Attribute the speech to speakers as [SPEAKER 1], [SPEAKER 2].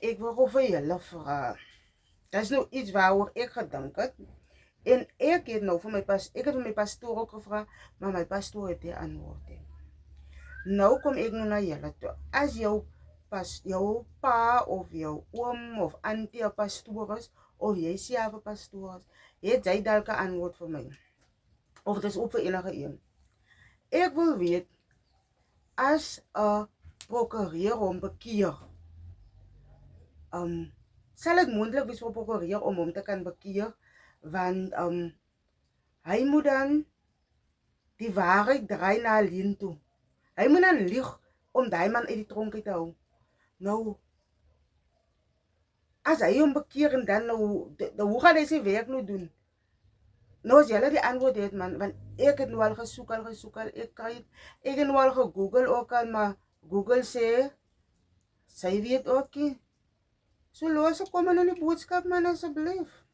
[SPEAKER 1] Ek wil gou vir julle vra. Dis nou iets waaroor ek gedink het. En ek het nou vir my pastoor ook gevra, maar my pastoor het nie antwoord nie. Nou kom ek nou na julle toe. As jou pa of jou oom of auntie 'n pastoor is, of jy self 'n pastoor is, het jy dalk 'n antwoord vir my. Of dit is ook vir enige een. Ek wil weet, as 'n prokureur hom bekeer, sal dit moontlik wees vir 'n prokureur om hom te kan bekeer, want hy moet dan die waarheid draai na Lien toe. Hy moet dan lieg om daai man uit die tronk uit te hou. Nou, as hy hom bekeer en dan nou, hoe gaan hy sy werk nou doen? Nou as julle die antwoord het, man, want ek het nou al gesoek, ek het nou al gegoogel ook al, maar Google sê, sy weet ook nie. So los, kom maar nou die boodskap, man, asseblief.